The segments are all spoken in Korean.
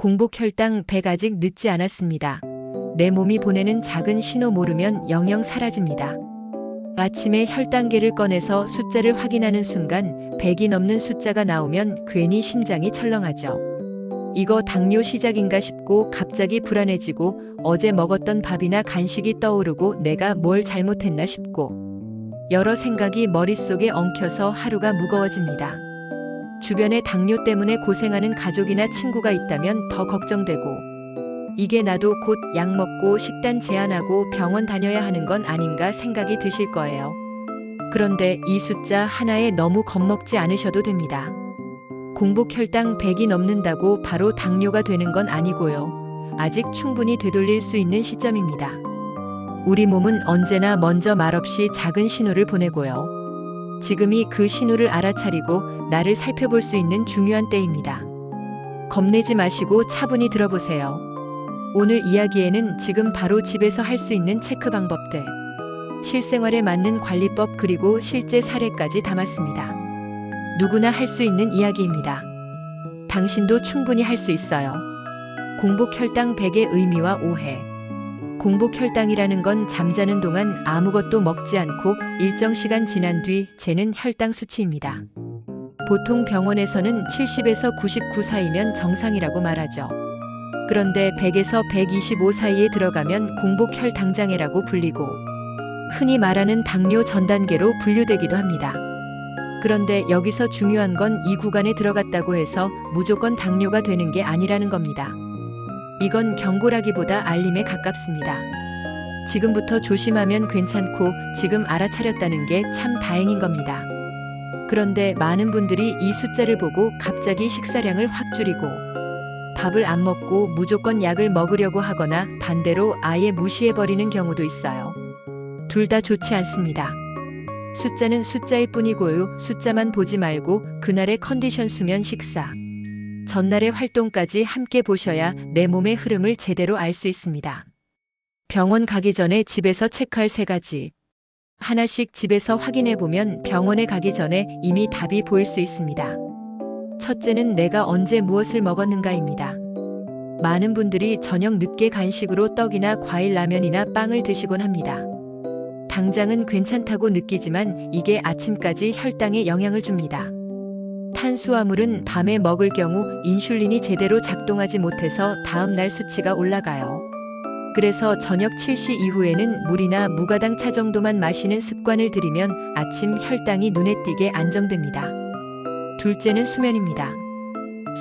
공복 혈당 100 아직 늦지 않았습니다. 내 몸이 보내는 작은 신호 모르면 영영 사라집니다. 아침에 혈당계를 꺼내서 숫자를 확인하는 순간 100이 넘는 숫자가 나오면 괜히 심장이 철렁하죠. 이거 당뇨 시작인가 싶고 갑자기 불안해지고 어제 먹었던 밥이나 간식이 떠오르고 내가 뭘 잘못했나 싶고 여러 생각이 머릿속에 엉켜서 하루가 무거워집니다. 주변에 당뇨 때문에 고생하는 가족이나 친구가 있다면 더 걱정되고 이게 나도 곧 약 먹고 식단 제한하고 병원 다녀야 하는 건 아닌가 생각이 드실 거예요. 그런데 이 숫자 하나에 너무 겁먹지 않으셔도 됩니다. 공복 혈당 100이 넘는다고 바로 당뇨가 되는 건 아니고요. 아직 충분히 되돌릴 수 있는 시점입니다. 우리 몸은 언제나 먼저 말없이 작은 신호를 보내고요. 지금이 그 신호를 알아차리고 나를 살펴볼 수 있는 중요한 때입니다. 겁내지 마시고 차분히 들어보세요. 오늘 이야기에는 지금 바로 집에서 할 수 있는 체크 방법들, 실생활에 맞는 관리법 그리고 실제 사례까지 담았습니다. 누구나 할 수 있는 이야기입니다. 당신도 충분히 할 수 있어요. 공복 혈당 100의 의미와 오해. 공복 혈당이라는 건 잠자는 동안 아무것도 먹지 않고 일정 시간 지난 뒤 재는 혈당 수치입니다. 보통 병원에서는 70에서 99 사이면 정상이라고 말하죠. 그런데 100에서 125 사이에 들어가면 공복 혈당장애라고 불리고 흔히 말하는 당뇨 전 단계로 분류되기도 합니다. 그런데 여기서 중요한 건 이 구간에 들어갔다고 해서 무조건 당뇨가 되는 게 아니라는 겁니다. 이건 경고라기보다 알림에 가깝습니다. 지금부터 조심하면 괜찮고 지금 알아차렸다는 게 참 다행인 겁니다. 그런데 많은 분들이 이 숫자를 보고 갑자기 식사량을 확 줄이고 밥을 안 먹고 무조건 약을 먹으려고 하거나 반대로 아예 무시해버리는 경우도 있어요. 둘 다 좋지 않습니다. 숫자는 숫자일 뿐이고요. 숫자만 보지 말고 그날의 컨디션, 수면, 식사, 전날의 활동까지 함께 보셔야 내 몸의 흐름을 제대로 알 수 있습니다. 병원 가기 전에 집에서 체크할 3가지. 하나씩 집에서 확인해 보면 병원에 가기 전에 이미 답이 보일 수 있습니다. 첫째는 내가 언제 무엇을 먹었는가입니다. 많은 분들이 저녁 늦게 간식으로 떡이나 과일, 라면이나 빵을 드시곤 합니다. 당장은 괜찮다고 느끼지만 이게 아침까지 혈당에 영향을 줍니다. 탄수화물은 밤에 먹을 경우 인슐린이 제대로 작동하지 못해서 다음 날 수치가 올라가요. 그래서 저녁 7시 이후에는 물이나 무가당 차 정도만 마시는 습관을 들이면 아침 혈당이 눈에 띄게 안정됩니다. 둘째는 수면입니다.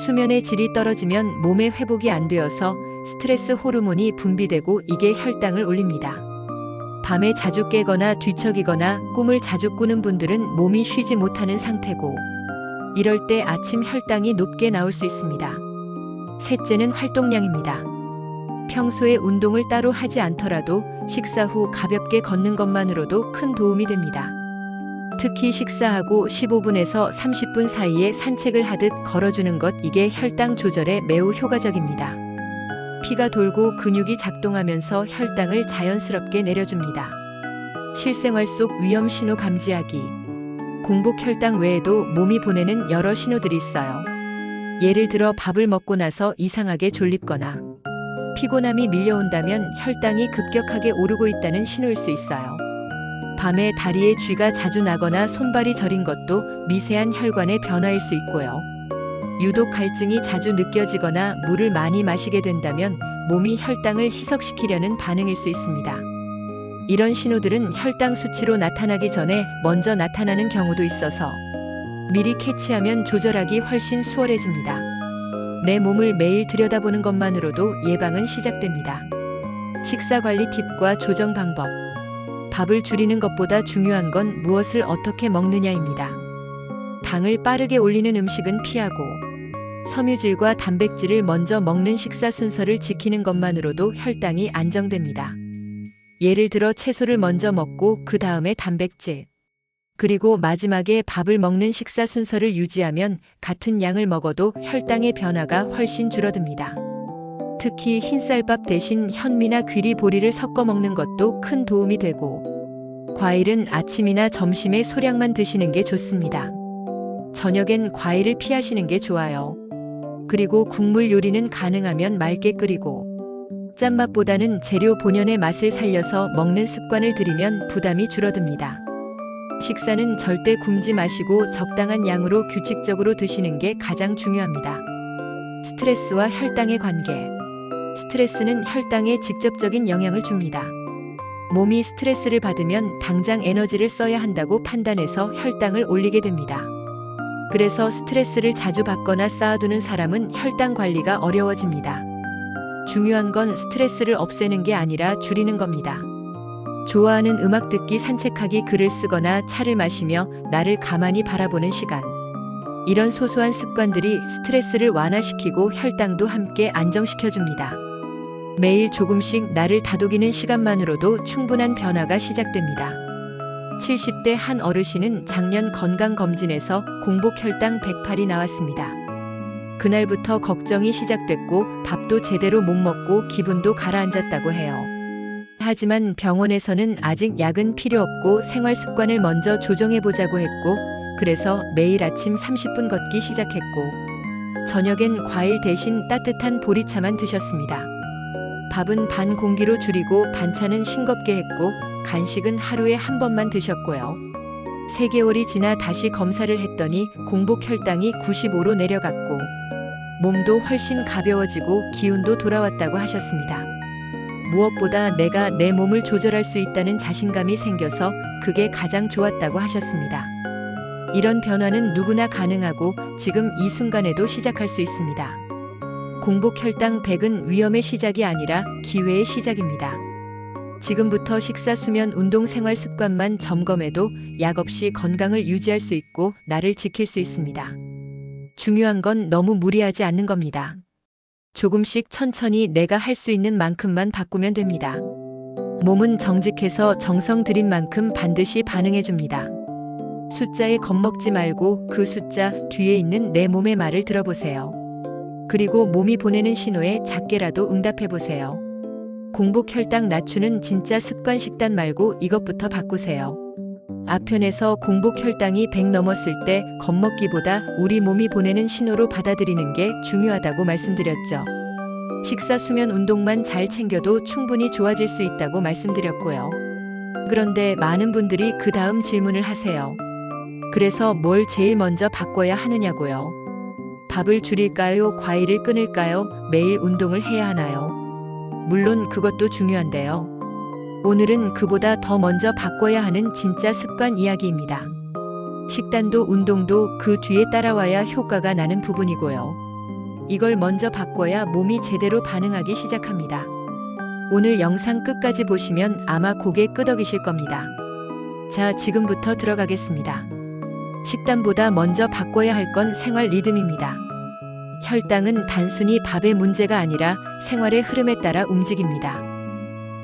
수면의 질이 떨어지면 몸의 회복이 안 되어서 스트레스 호르몬이 분비되고 이게 혈당을 올립니다. 밤에 자주 깨거나 뒤척이거나 꿈을 자주 꾸는 분들은 몸이 쉬지 못하는 상태고 이럴 때 아침 혈당이 높게 나올 수 있습니다. 셋째는 활동량입니다. 평소에 운동을 따로 하지 않더라도 식사 후 가볍게 걷는 것만으로도 큰 도움이 됩니다. 특히 식사하고 15분에서 30분 사이에 산책을 하듯 걸어주는 것, 이게 혈당 조절에 매우 효과적입니다. 피가 돌고 근육이 작동하면서 혈당을 자연스럽게 내려줍니다. 실생활 속 위험 신호 감지하기. 공복 혈당 외에도 몸이 보내는 여러 신호들이 있어요. 예를 들어 밥을 먹고 나서 이상하게 졸립거나 피곤함이 밀려온다면 혈당이 급격하게 오르고 있다는 신호일 수 있어요. 밤에 다리에 쥐가 자주 나거나 손발이 저린 것도 미세한 혈관의 변화일 수 있고요. 유독 갈증이 자주 느껴지거나 물을 많이 마시게 된다면 몸이 혈당을 희석시키려는 반응일 수 있습니다. 이런 신호들은 혈당 수치로 나타나기 전에 먼저 나타나는 경우도 있어서 미리 캐치하면 조절하기 훨씬 수월해집니다. 내 몸을 매일 들여다보는 것만으로도 예방은 시작됩니다. 식사 관리 팁과 조정 방법. 밥을 줄이는 것보다 중요한 건 무엇을 어떻게 먹느냐입니다. 당을 빠르게 올리는 음식은 피하고 섬유질과 단백질을 먼저 먹는 식사 순서를 지키는 것만으로도 혈당이 안정됩니다. 예를 들어 채소를 먼저 먹고 그 다음에 단백질, 그리고 마지막에 밥을 먹는 식사 순서를 유지하면 같은 양을 먹어도 혈당의 변화가 훨씬 줄어듭니다. 특히 흰쌀밥 대신 현미나 귀리, 보리를 섞어 먹는 것도 큰 도움이 되고 과일은 아침이나 점심에 소량만 드시는 게 좋습니다. 저녁엔 과일을 피하시는 게 좋아요. 그리고 국물 요리는 가능하면 맑게 끓이고 짠맛보다는 재료 본연의 맛을 살려서 먹는 습관을 들이면 부담이 줄어듭니다. 식사는 절대 굶지 마시고 적당한 양으로 규칙적으로 드시는 게 가장 중요합니다. 스트레스와 혈당의 관계. 스트레스는 혈당에 직접적인 영향을 줍니다. 몸이 스트레스를 받으면 당장 에너지를 써야 한다고 판단해서 혈당을 올리게 됩니다. 그래서 스트레스를 자주 받거나 쌓아두는 사람은 혈당 관리가 어려워집니다. 중요한 건 스트레스를 없애는 게 아니라 줄이는 겁니다. 좋아하는 음악 듣기, 산책하기, 글을 쓰거나 차를 마시며 나를 가만히 바라보는 시간. 이런 소소한 습관들이 스트레스를 완화시키고 혈당도 함께 안정시켜줍니다. 매일 조금씩 나를 다독이는 시간만으로도 충분한 변화가 시작됩니다. 70대 한 어르신은 작년 건강검진에서 공복혈당 108이 나왔습니다. 그날부터 걱정이 시작됐고 밥도 제대로 못 먹고 기분도 가라앉았다고 해요. 하지만 병원에서는 아직 약은 필요 없고 생활 습관을 먼저 조정해보자고 했고, 그래서 매일 아침 30분 걷기 시작했고, 저녁엔 과일 대신 따뜻한 보리차만 드셨습니다. 밥은 반 공기로 줄이고 반찬은 싱겁게 했고, 간식은 하루에 한 번만 드셨고요. 3개월이 지나 다시 검사를 했더니 공복혈당이 95로 내려갔고, 몸도 훨씬 가벼워지고 기운도 돌아왔다고 하셨습니다. 무엇보다 내가 내 몸을 조절할 수 있다는 자신감이 생겨서 그게 가장 좋았다고 하셨습니다. 이런 변화는 누구나 가능하고 지금 이 순간에도 시작할 수 있습니다. 공복혈당 100은 위험의 시작이 아니라 기회의 시작입니다. 지금부터 식사, 수면, 운동, 생활 습관만 점검해도 약 없이 건강을 유지할 수 있고 나를 지킬 수 있습니다. 중요한 건 너무 무리하지 않는 겁니다. 조금씩 천천히 내가 할 수 있는 만큼만 바꾸면 됩니다. 몸은 정직해서 정성 들인 만큼 반드시 반응해줍니다. 숫자에 겁먹지 말고 그 숫자 뒤에 있는 내 몸의 말을 들어보세요. 그리고 몸이 보내는 신호에 작게라도 응답해보세요. 공복혈당 낮추는 진짜 습관, 식단 말고 이것부터 바꾸세요. 앞편에서 공복혈당이 100 넘었을 때 겁먹기보다 우리 몸이 보내는 신호로 받아들이는 게 중요하다고 말씀드렸죠. 식사, 수면, 운동만 잘 챙겨도 충분히 좋아질 수 있다고 말씀드렸고요. 그런데 많은 분들이 그 다음 질문을 하세요. 그래서 뭘 제일 먼저 바꿔야 하느냐고요. 밥을 줄일까요? 과일을 끊을까요? 매일 운동을 해야 하나요? 물론 그것도 중요한데요. 오늘은 그보다 더 먼저 바꿔야 하는 진짜 습관 이야기입니다. 식단도 운동도 그 뒤에 따라와야 효과가 나는 부분이고요. 이걸 먼저 바꿔야 몸이 제대로 반응하기 시작합니다. 오늘 영상 끝까지 보시면 아마 고개 끄덕이실 겁니다. 자, 지금부터 들어가겠습니다. 식단보다 먼저 바꿔야 할 건 생활 리듬입니다. 혈당은 단순히 밥의 문제가 아니라 생활의 흐름에 따라 움직입니다.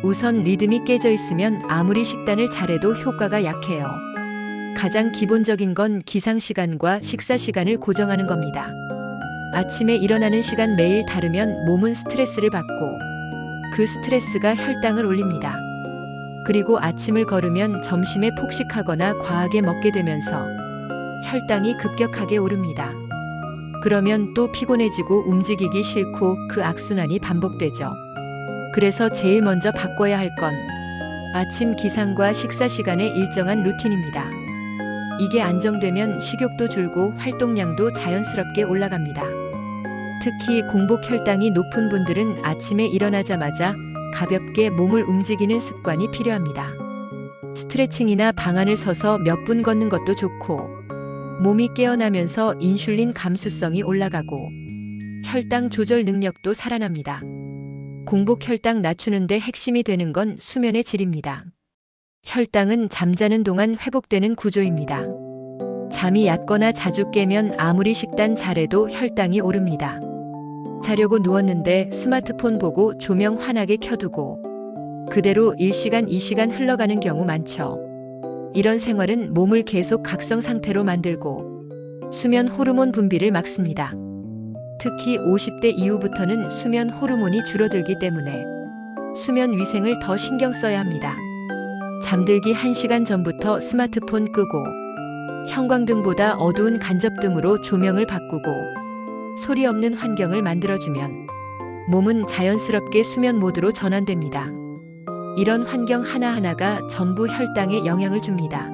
우선 리듬이 깨져 있으면 아무리 식단을 잘해도 효과가 약해요. 가장 기본적인 건 기상 시간과 식사 시간을 고정하는 겁니다. 아침에 일어나는 시간 매일 다르면 몸은 스트레스를 받고 그 스트레스가 혈당을 올립니다. 그리고 아침을 거르면 점심에 폭식하거나 과하게 먹게 되면서 혈당이 급격하게 오릅니다. 그러면 또 피곤해지고 움직이기 싫고 그 악순환이 반복되죠. 그래서 제일 먼저 바꿔야 할 건 아침 기상과 식사 시간의 일정한 루틴입니다. 이게 안정되면 식욕도 줄고 활동량도 자연스럽게 올라갑니다. 특히 공복혈당이 높은 분들은 아침에 일어나자마자 가볍게 몸을 움직이는 습관이 필요합니다. 스트레칭이나 방 안을 서서 몇 분 걷는 것도 좋고, 몸이 깨어나면서 인슐린 감수성이 올라가고 혈당 조절 능력도 살아납니다. 공복혈당 낮추는데 핵심이 되는 건 수면의 질입니다. 혈당은 잠자는 동안 회복되는 구조입니다. 잠이 얕거나 자주 깨면 아무리 식단 잘해도 혈당이 오릅니다. 자려고 누웠는데 스마트폰 보고 조명 환하게 켜두고 그대로 1시간, 2시간 흘러가는 경우 많죠. 이런 생활은 몸을 계속 각성 상태로 만들고 수면 호르몬 분비를 막습니다. 특히 50대 이후부터는 수면 호르몬이 줄어들기 때문에 수면 위생을 더 신경 써야 합니다. 잠들기 1시간 전부터 스마트폰 끄고 형광등보다 어두운 간접등으로 조명을 바꾸고 소리 없는 환경을 만들어주면 몸은 자연스럽게 수면 모드로 전환됩니다. 이런 환경 하나하나가 전부 혈당에 영향을 줍니다.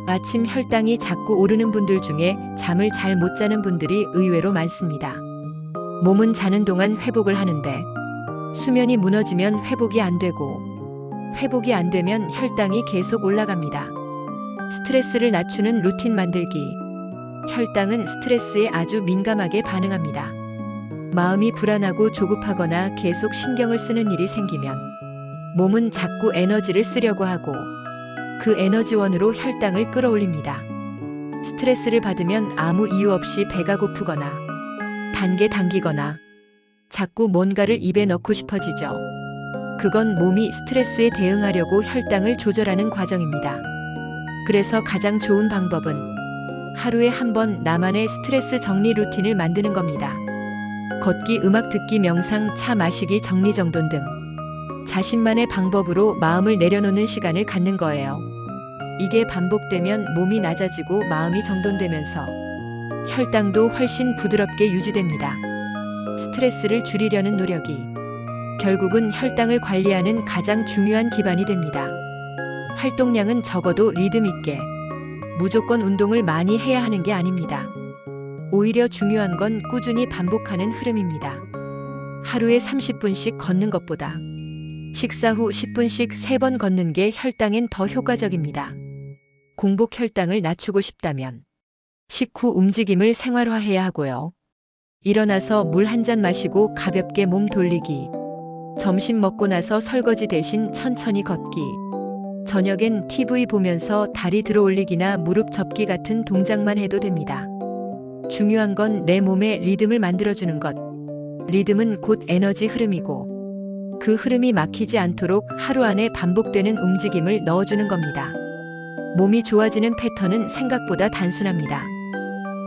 아침 혈당이 자꾸 오르는 분들 중에 잠을 잘 못 자는 분들이 의외로 많습니다. 몸은 자는 동안 회복을 하는데 수면이 무너지면 회복이 안 되고 회복이 안 되면 혈당이 계속 올라갑니다. 스트레스를 낮추는 루틴 만들기. 혈당은 스트레스에 아주 민감하게 반응합니다. 마음이 불안하고 조급하거나 계속 신경을 쓰는 일이 생기면 몸은 자꾸 에너지를 쓰려고 하고 그 에너지원으로 혈당을 끌어올립니다. 스트레스를 받으면 아무 이유 없이 배가 고프거나 단계 당기거나 자꾸 뭔가를 입에 넣고 싶어지죠. 그건 몸이 스트레스에 대응하려고 혈당을 조절하는 과정입니다. 그래서 가장 좋은 방법은 하루에 한 번 나만의 스트레스 정리 루틴을 만드는 겁니다. 걷기, 음악 듣기, 명상, 차 마시기, 정리정돈 등 자신만의 방법으로 마음을 내려놓는 시간을 갖는 거예요. 이게 반복되면 몸이 낮아지고 마음이 정돈되면서 혈당도 훨씬 부드럽게 유지됩니다. 스트레스를 줄이려는 노력이 결국은 혈당을 관리하는 가장 중요한 기반이 됩니다. 활동량은 적어도 리듬 있게 무조건 운동을 많이 해야 하는 게 아닙니다. 오히려 중요한 건 꾸준히 반복하는 흐름입니다. 하루에 30분씩 걷는 것보다 식사 후 10분씩 3번 걷는 게 혈당엔 더 효과적입니다. 공복 혈당을 낮추고 싶다면 식후 움직임을 생활화해야 하고요. 일어나서 물 한 잔 마시고 가볍게 몸 돌리기. 점심 먹고 나서 설거지 대신 천천히 걷기. 저녁엔 TV 보면서 다리 들어 올리기나 무릎 접기 같은 동작만 해도 됩니다. 중요한 건 내 몸에 리듬을 만들어주는 것. 리듬은 곧 에너지 흐름이고 그 흐름이 막히지 않도록 하루 안에 반복되는 움직임을 넣어주는 겁니다. 몸이 좋아지는 패턴은 생각보다 단순합니다.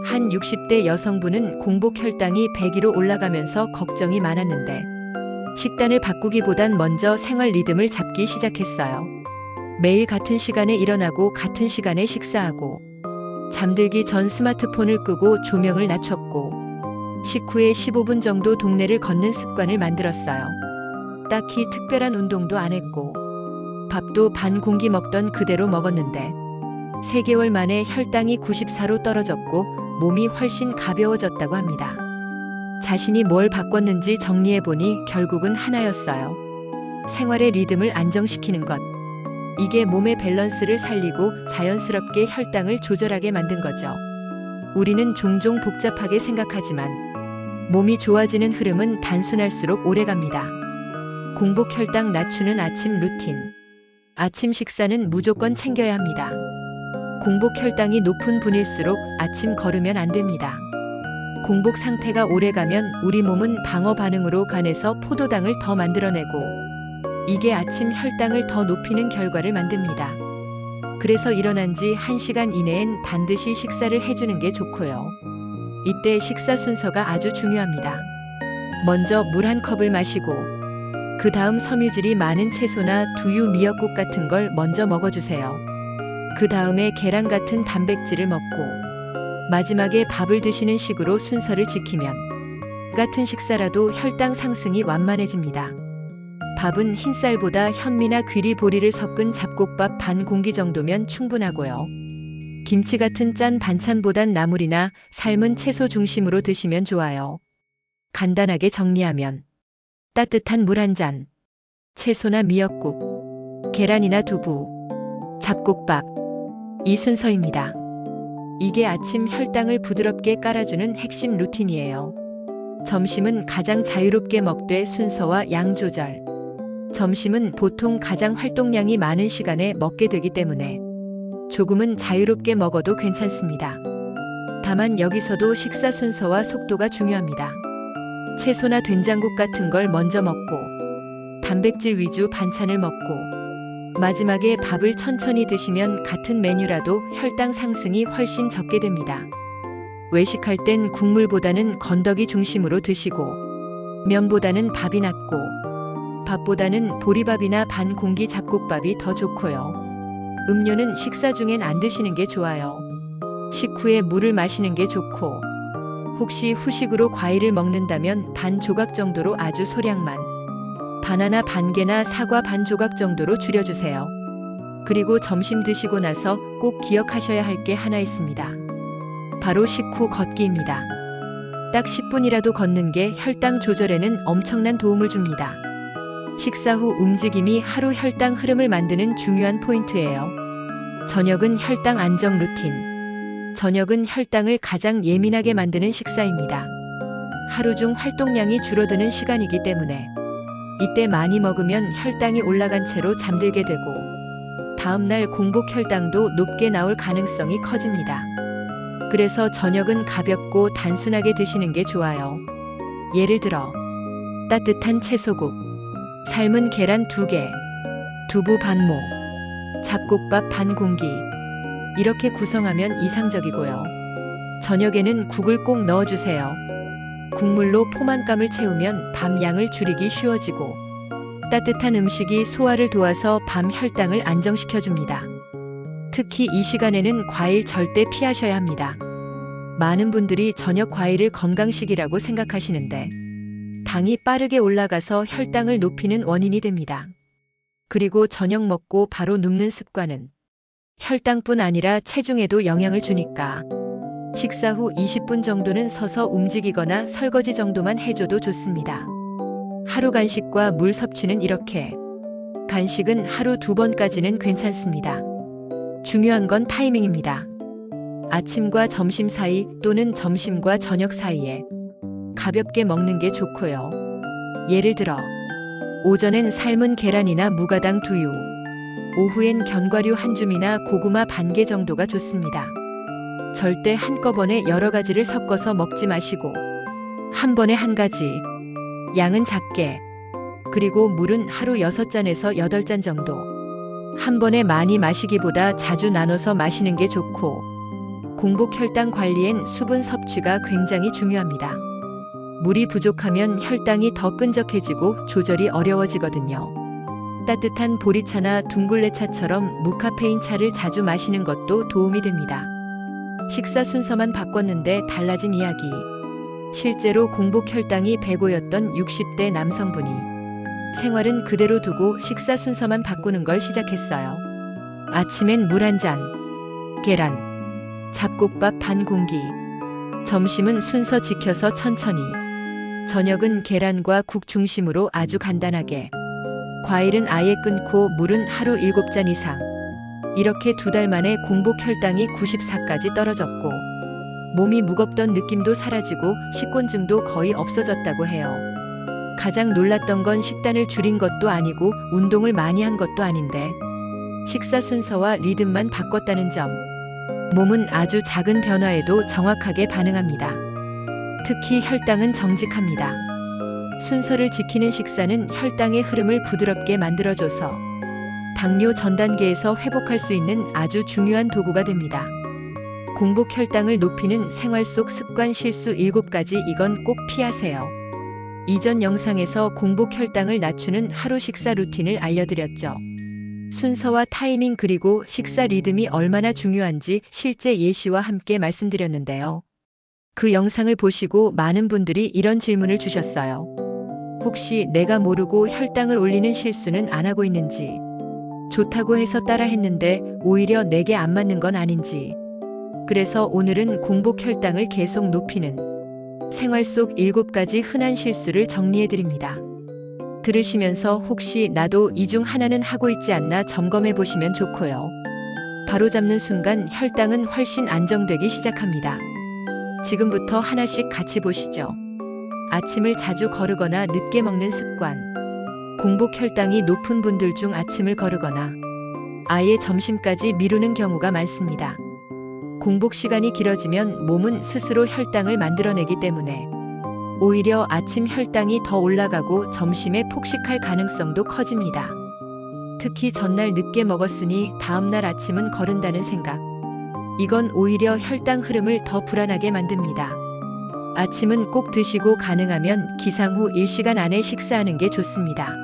한 60대 여성분은 공복 혈당이 100으로 올라가면서 걱정이 많았는데 식단을 바꾸기보단 먼저 생활 리듬을 잡기 시작했어요. 매일 같은 시간에 일어나고 같은 시간에 식사하고 잠들기 전 스마트폰을 끄고 조명을 낮췄고 식후에 15분 정도 동네를 걷는 습관을 만들었어요. 딱히 특별한 운동도 안 했고 밥도 반 공기 먹던 그대로 먹었는데 3개월 만에 혈당이 94로 떨어졌고 몸이 훨씬 가벼워졌다고 합니다. 자신이 뭘 바꿨는지 정리해보니 결국은 하나였어요. 생활의 리듬을 안정시키는 것. 이게 몸의 밸런스를 살리고 자연스럽게 혈당을 조절하게 만든 거죠. 우리는 종종 복잡하게 생각하지만 몸이 좋아지는 흐름은 단순할수록 오래갑니다. 공복 혈당 낮추는 아침 루틴. 아침 식사는 무조건 챙겨야 합니다. 공복 혈당이 높은 분일수록 아침 걸으면 안 됩니다. 공복 상태가 오래가면 우리 몸은 방어 반응으로 간에서 포도당을 더 만들어내고 이게 아침 혈당을 더 높이는 결과를 만듭니다. 그래서 일어난 지 1시간 이내엔 반드시 식사를 해주는 게 좋고요. 이때 식사 순서가 아주 중요합니다. 먼저 물 한 컵을 마시고 그 다음 섬유질이 많은 채소나 두유, 미역국 같은 걸 먼저 먹어주세요. 그 다음에 계란 같은 단백질을 먹고 마지막에 밥을 드시는 식으로 순서를 지키면 같은 식사라도 혈당 상승이 완만해집니다. 밥은 흰쌀보다 현미나 귀리, 보리를 섞은 잡곡밥 반 공기 정도면 충분하고요. 김치 같은 짠 반찬보단 나물이나 삶은 채소 중심으로 드시면 좋아요. 간단하게 정리하면 따뜻한 물 한 잔, 채소나 미역국, 계란이나 두부, 잡곡밥, 이 순서입니다. 이게 아침 혈당을 부드럽게 깔아주는 핵심 루틴이에요. 점심은 가장 자유롭게 먹되 순서와 양 조절. 점심은 보통 가장 활동량이 많은 시간에 먹게 되기 때문에 조금은 자유롭게 먹어도 괜찮습니다. 다만 여기서도 식사 순서와 속도가 중요합니다. 채소나 된장국 같은 걸 먼저 먹고 단백질 위주 반찬을 먹고 마지막에 밥을 천천히 드시면 같은 메뉴라도 혈당 상승이 훨씬 적게 됩니다. 외식할 땐 국물보다는 건더기 중심으로 드시고 면보다는 밥이 낫고 밥보다는 보리밥이나 반 공기 잡곡밥이 더 좋고요. 음료는 식사 중엔 안 드시는 게 좋아요. 식후에 물을 마시는 게 좋고 혹시 후식으로 과일을 먹는다면 반 조각 정도로 아주 소량만, 바나나 반 개나 사과 반 조각 정도로 줄여주세요. 그리고 점심 드시고 나서 꼭 기억하셔야 할 게 하나 있습니다. 바로 식후 걷기입니다. 딱 10분이라도 걷는 게 혈당 조절에는 엄청난 도움을 줍니다. 식사 후 움직임이 하루 혈당 흐름을 만드는 중요한 포인트예요. 저녁은 혈당 안정 루틴. 저녁은 혈당을 가장 예민하게 만드는 식사입니다. 하루 중 활동량이 줄어드는 시간이기 때문에 이때 많이 먹으면 혈당이 올라간 채로 잠들게 되고 다음날 공복 혈당도 높게 나올 가능성이 커집니다. 그래서 저녁은 가볍고 단순하게 드시는 게 좋아요. 예를 들어 따뜻한 채소국, 삶은 계란 2개, 두부 반모, 잡곡밥 반 공기, 이렇게 구성하면 이상적이고요. 저녁에는 국을 꼭 넣어주세요. 국물로 포만감을 채우면 밤 양을 줄이기 쉬워지고 따뜻한 음식이 소화를 도와서 밤 혈당을 안정시켜줍니다. 특히 이 시간에는 과일 절대 피하셔야 합니다. 많은 분들이 저녁 과일을 건강식이라고 생각하시는데 당이 빠르게 올라가서 혈당을 높이는 원인이 됩니다. 그리고 저녁 먹고 바로 눕는 습관은 혈당뿐 아니라 체중에도 영향을 주니까 식사 후 20분 정도는 서서 움직이거나 설거지 정도만 해줘도 좋습니다. 하루 간식과 물 섭취는 이렇게. 간식은 하루 2번까지는 괜찮습니다. 중요한 건 타이밍입니다. 아침과 점심 사이 또는 점심과 저녁 사이에 가볍게 먹는 게 좋고요. 예를 들어 오전엔 삶은 계란이나 무가당 두유, 오후엔 견과류 한 줌이나 고구마 반 개 정도가 좋습니다. 절대 한꺼번에 여러 가지를 섞어서 먹지 마시고 한 번에 한 가지, 양은 작게, 그리고 물은 하루 6잔에서 8잔 정도. 한 번에 많이 마시기보다 자주 나눠서 마시는 게 좋고 공복 혈당 관리엔 수분 섭취가 굉장히 중요합니다. 물이 부족하면 혈당이 더 끈적해지고 조절이 어려워지거든요. 따뜻한 보리차나 둥글레차처럼 무카페인 차를 자주 마시는 것도 도움이 됩니다. 식사 순서만 바꿨는데 달라진 이야기. 실제로 공복 혈당이 105였던 60대 남성분이 생활은 그대로 두고 식사 순서만 바꾸는 걸 시작했어요. 아침엔 물 한 잔, 계란, 잡곡밥 반 공기, 점심은 순서 지켜서 천천히, 저녁은 계란과 국 중심으로 아주 간단하게, 과일은 아예 끊고 물은 하루 7잔 이상. 이렇게 2달 만에 공복 혈당이 94까지 떨어졌고 몸이 무겁던 느낌도 사라지고 식곤증도 거의 없어졌다고 해요. 가장 놀랐던 건 식단을 줄인 것도 아니고 운동을 많이 한 것도 아닌데 식사 순서와 리듬만 바꿨다는 점. 몸은 아주 작은 변화에도 정확하게 반응합니다. 특히 혈당은 정직합니다. 순서를 지키는 식사는 혈당의 흐름을 부드럽게 만들어줘서 당뇨 전 단계에서 회복할 수 있는 아주 중요한 도구가 됩니다. 공복 혈당을 높이는 생활 속 습관 실수 7가지, 이건 꼭 피하세요. 이전 영상에서 공복 혈당을 낮추는 하루 식사 루틴을 알려드렸죠. 순서와 타이밍 그리고 식사 리듬이 얼마나 중요한지 실제 예시와 함께 말씀드렸는데요. 그 영상을 보시고 많은 분들이 이런 질문을 주셨어요. 혹시 내가 모르고 혈당을 올리는 실수는 안 하고 있는지, 좋다고 해서 따라 했는데 오히려 내게 안 맞는 건 아닌지. 그래서 오늘은 공복 혈당을 계속 높이는 생활 속 7가지 흔한 실수를 정리해드립니다. 들으시면서 혹시 나도 이 중 하나는 하고 있지 않나 점검해 보시면 좋고요. 바로잡는 순간 혈당은 훨씬 안정되기 시작합니다. 지금부터 하나씩 같이 보시죠. 아침을 자주 거르거나 늦게 먹는 습관. 공복 혈당이 높은 분들 중 아침을 거르거나 아예 점심까지 미루는 경우가 많습니다. 공복 시간이 길어지면 몸은 스스로 혈당을 만들어내기 때문에 오히려 아침 혈당이 더 올라가고 점심에 폭식할 가능성도 커집니다. 특히 전날 늦게 먹었으니 다음날 아침은 거른다는 생각. 이건 오히려 혈당 흐름을 더 불안하게 만듭니다. 아침은 꼭 드시고 가능하면 기상 후 1시간 안에 식사하는 게 좋습니다.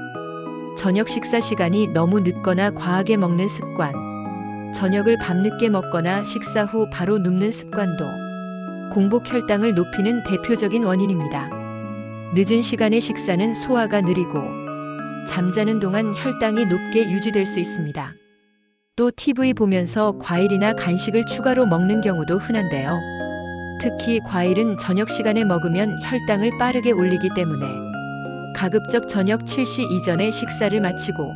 저녁 식사 시간이 너무 늦거나 과하게 먹는 습관, 저녁을 밤늦게 먹거나 식사 후 바로 눕는 습관도 공복 혈당을 높이는 대표적인 원인입니다. 늦은 시간의 식사는 소화가 느리고 잠자는 동안 혈당이 높게 유지될 수 있습니다. 또 TV 보면서 과일이나 간식을 추가로 먹는 경우도 흔한데요. 특히 과일은 저녁 시간에 먹으면 혈당을 빠르게 올리기 때문에 가급적 저녁 7시 이전에 식사를 마치고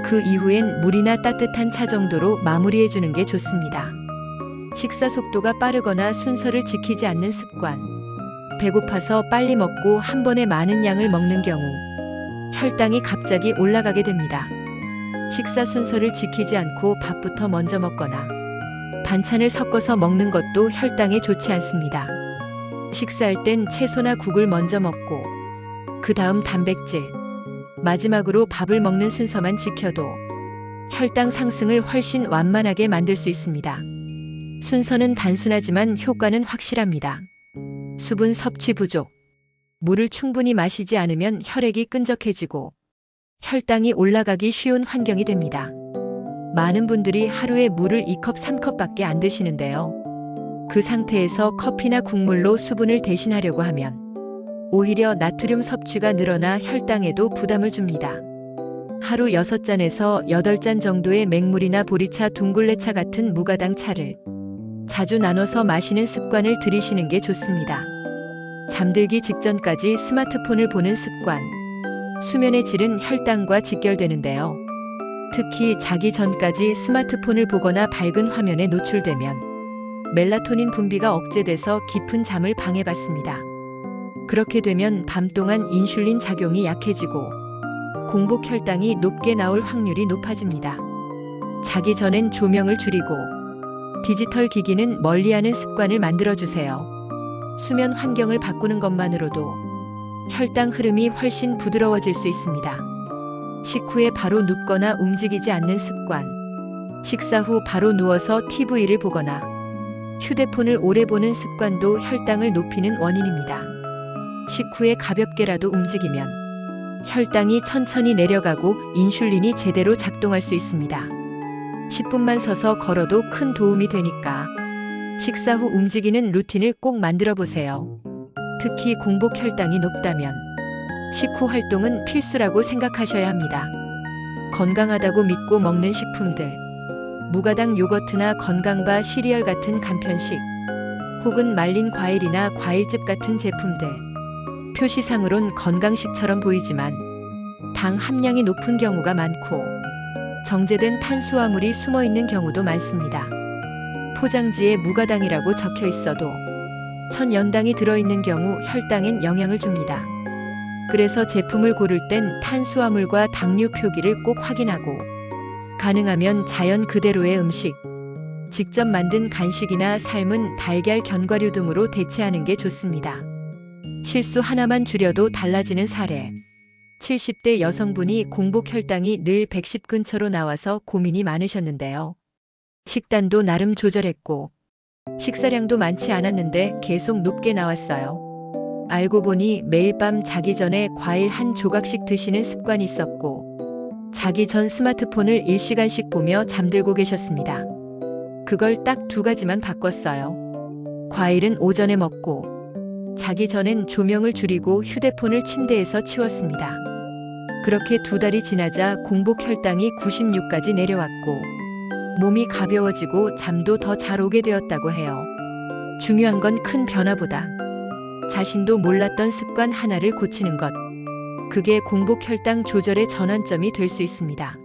그 이후엔 물이나 따뜻한 차 정도로 마무리해 주는 게 좋습니다. 식사 속도가 빠르거나 순서를 지키지 않는 습관, 배고파서 빨리 먹고 한 번에 많은 양을 먹는 경우 혈당이 갑자기 올라가게 됩니다. 식사 순서를 지키지 않고 밥부터 먼저 먹거나 반찬을 섞어서 먹는 것도 혈당에 좋지 않습니다. 식사할 땐 채소나 국을 먼저 먹고 그 다음 단백질, 마지막으로 밥을 먹는 순서만 지켜도 혈당 상승을 훨씬 완만하게 만들 수 있습니다. 순서는 단순하지만 효과는 확실합니다. 수분 섭취 부족. 물을 충분히 마시지 않으면 혈액이 끈적해지고 혈당이 올라가기 쉬운 환경이 됩니다. 많은 분들이 하루에 물을 2컵, 3컵밖에 안 드시는데요. 그 상태에서 커피나 국물로 수분을 대신하려고 하면 오히려 나트륨 섭취가 늘어나 혈당에도 부담을 줍니다. 하루 6잔에서 8잔 정도의 맹물이나 보리차, 둥글레차 같은 무가당 차를 자주 나눠서 마시는 습관을 들이시는 게 좋습니다. 잠들기 직전까지 스마트폰을 보는 습관, 수면의 질은 혈당과 직결되는데요. 특히 자기 전까지 스마트폰을 보거나 밝은 화면에 노출되면 멜라토닌 분비가 억제돼서 깊은 잠을 방해받습니다. 그렇게 되면 밤 동안 인슐린 작용이 약해지고 공복 혈당이 높게 나올 확률이 높아집니다. 자기 전엔 조명을 줄이고 디지털 기기는 멀리하는 습관을 만들어주세요. 수면 환경을 바꾸는 것만으로도 혈당 흐름이 훨씬 부드러워질 수 있습니다. 식후에 바로 눕거나 움직이지 않는 습관, 식사 후 바로 누워서 TV를 보거나 휴대폰을 오래 보는 습관도 혈당을 높이는 원인입니다. 식후에 가볍게라도 움직이면 혈당이 천천히 내려가고 인슐린이 제대로 작동할 수 있습니다. 10분만 서서 걸어도 큰 도움이 되니까 식사 후 움직이는 루틴을 꼭 만들어 보세요. 특히 공복 혈당이 높다면 식후 활동은 필수라고 생각하셔야 합니다. 건강하다고 믿고 먹는 식품들, 무가당 요거트나 건강바 시리얼 같은 간편식, 혹은 말린 과일이나 과일즙 같은 제품들, 표시상으론 건강식처럼 보이지만 당 함량이 높은 경우가 많고 정제된 탄수화물이 숨어 있는 경우도 많습니다. 포장지에 무가당이라고 적혀 있어도 천연당이 들어있는 경우 혈당엔 영향을 줍니다. 그래서 제품을 고를 땐 탄수화물과 당류 표기를 꼭 확인하고 가능하면 자연 그대로의 음식, 직접 만든 간식이나 삶은 달걀, 견과류 등으로 대체하는 게 좋습니다. 실수 하나만 줄여도 달라지는 사례. 70대 여성분이 공복 혈당이 늘 110 근처로 나와서 고민이 많으셨는데요. 식단도 나름 조절했고 식사량도 많지 않았는데 계속 높게 나왔어요. 알고 보니 매일 밤 자기 전에 과일 한 조각씩 드시는 습관이 있었고 자기 전 스마트폰을 1시간씩 보며 잠들고 계셨습니다. 그걸 딱 2가지만 바꿨어요. 과일은 오전에 먹고 자기 전엔 조명을 줄이고 휴대폰을 침대에서 치웠습니다. 그렇게 2달이 지나자 공복 혈당이 96까지 내려왔고 몸이 가벼워지고 잠도 더 잘 오게 되었다고 해요. 중요한 건 큰 변화보다 자신도 몰랐던 습관 하나를 고치는 것. 그게 공복 혈당 조절의 전환점이 될 수 있습니다.